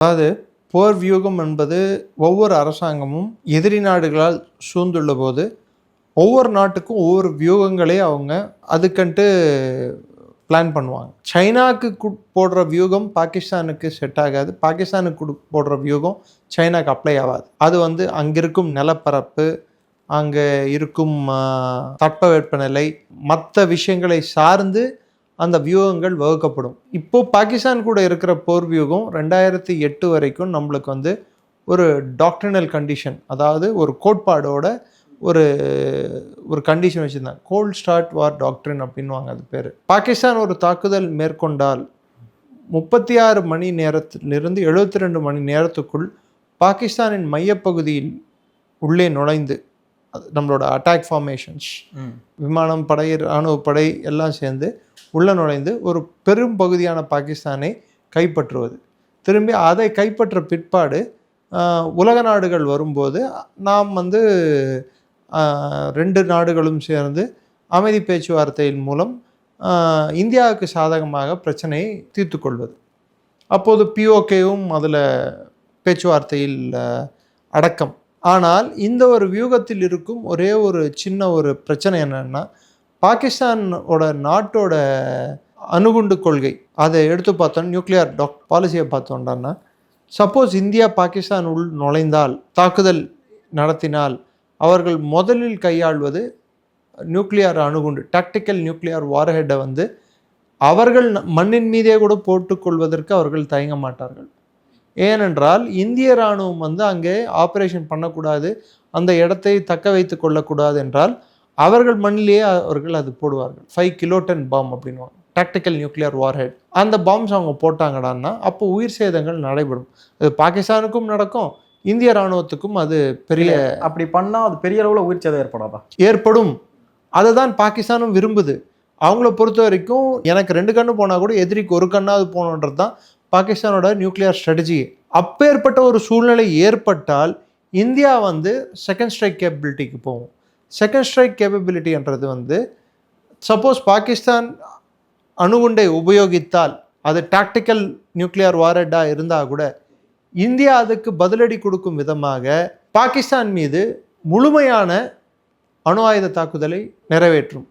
அதாவது போர் வியூகம் என்பது ஒவ்வொரு அரசாங்கமும் எதிரி நாடுகளால் சூழ்ந்துள்ள போது ஒவ்வொரு நாட்டுக்கும் ஒவ்வொரு வியூகங்களே அவங்க அதுக்கன்ட்டு பிளான் பண்ணுவாங்க. சைனாவுக்கு போடுற வியூகம் பாகிஸ்தானுக்கு செட் ஆகாது, பாகிஸ்தானுக்கு போடுற வியூகம் சைனாக்கு அப்ளை ஆகாது. அது அங்கே இருக்கும் நிலப்பரப்பு, அங்கே இருக்கும் தட்பவெப்பநிலை, மற்ற விஷயங்களை சார்ந்து அந்த வியூகங்கள் வகுக்கப்படும். இப்போது பாகிஸ்தான் கூட இருக்கிற போர் வியூகம் 2008 வரைக்கும் நம்மளுக்கு ஒரு டாக்ட்ரினல் கண்டிஷன், அதாவது ஒரு கோட்பாடோட ஒரு ஒரு கண்டிஷன் வச்சுருந்தாங்க. கோல்ட் ஸ்டார்ட் வார் டாக்ட்ரின் அப்படின்வாங்க அது பேர். பாகிஸ்தான் ஒரு தாக்குதல் மேற்கொண்டால் 36 மணி நேரத்திலிருந்து 72 மணி நேரத்துக்குள் பாகிஸ்தானின் மையப்பகுதியில் உள்ளே நுழைந்து நம்மளோட அட்டாக் ஃபார்மேஷன்ஸ், விமானம் படை, இராணுவ படை எல்லாம் சேர்ந்து உள்ளே நுழைந்து ஒரு பெரும் பகுதியான பாகிஸ்தானை கைப்பற்றுவது. திரும்பி அதை கைப்பற்ற பிற்பாடு உலக நாடுகள் வரும்போது நாம் 2 நாடுகளும் சேர்ந்து அமைதி பேச்சுவார்த்தையின் மூலம் இந்தியாவுக்கு சாதகமாக பிரச்சனையை தீர்த்து கொள்வது. அப்போது பிஓகேவும் அதில் பேச்சுவார்த்தையில் அடக்கம். ஆனால் இந்த ஒரு வியூகத்தில் இருக்கும் ஒரே ஒரு சின்ன ஒரு பிரச்சனை என்னன்னா, பாகிஸ்தானோட நாட்டோட அணுகுண்டு கொள்கை அதை எடுத்து பார்த்தோம், நியூக்ளியர் பாலிசியை பார்த்தோம்னா, சப்போஸ் இந்தியா பாகிஸ்தான் உள் நுழைந்தால், தாக்குதல் நடத்தினால், அவர்கள் முதலில் கையாள்வது நியூக்ளியர் அணுகுண்டு, டாக்டிக்கல் நியூக்ளியர் வார்ஹெட்டை அவர்கள் மண்ணின் மீதே கூட போட்டுக்கொள்வதற்கு அவர்கள் தயங்க மாட்டார்கள். ஏனென்றால் இந்திய இராணுவம் அங்கே ஆப்ரேஷன் பண்ணக்கூடாது, அந்த இடத்தை தக்க வைத்து கொள்ளக்கூடாது என்றால் அவர்கள் மண்ணிலேயே அவர்கள் அது போடுவார்கள். 5 கிலோடன் பாம் அப்படின்வாங்க, டாக்டிக்கல் நியூக்ளியர் வார்ஹெட். அந்த பாம்ஸ் அவங்க போட்டாங்கடான்னா அப்போ உயிர் சேதங்கள் நடைபெறும். அது பாகிஸ்தானுக்கும் நடக்கும், இந்திய இராணுவத்துக்கும் அது பெரிய, அப்படி பண்ணால் அது பெரிய அளவில் உயிர் சேதம் ஏற்படாதா? ஏற்படும். அதை தான் பாகிஸ்தானும் விரும்புது. அவங்கள பொறுத்த வரைக்கும் எனக்கு 2 கண்ணு போனால் கூட எதிரிக்கு 1 கண்ணாவது போகணுன்றது தான் பாகிஸ்தானோட நியூக்ளியர் ஸ்ட்ராட்டஜி. அப்பேற்பட்ட ஒரு சூழ்நிலை ஏற்பட்டால் இந்தியா செகண்ட் ஸ்ட்ரைக் கேப்பபிலிட்டிக்கு போகும். செகண்ட் ஸ்ட்ரைக் கேப்பபிலிட்டின்றது சப்போஸ் பாகிஸ்தான் அணுகுண்டை உபயோகித்தால், அது டாக்டிக்கல் நியூக்ளியர் வார்ஹெட்டாக இருந்தால் கூட இந்தியா அதுக்கு பதிலடி கொடுக்கும் விதமாக பாகிஸ்தான் மீது முழுமையான அணு ஆயுத தாக்குதலை நிறைவேற்றும்.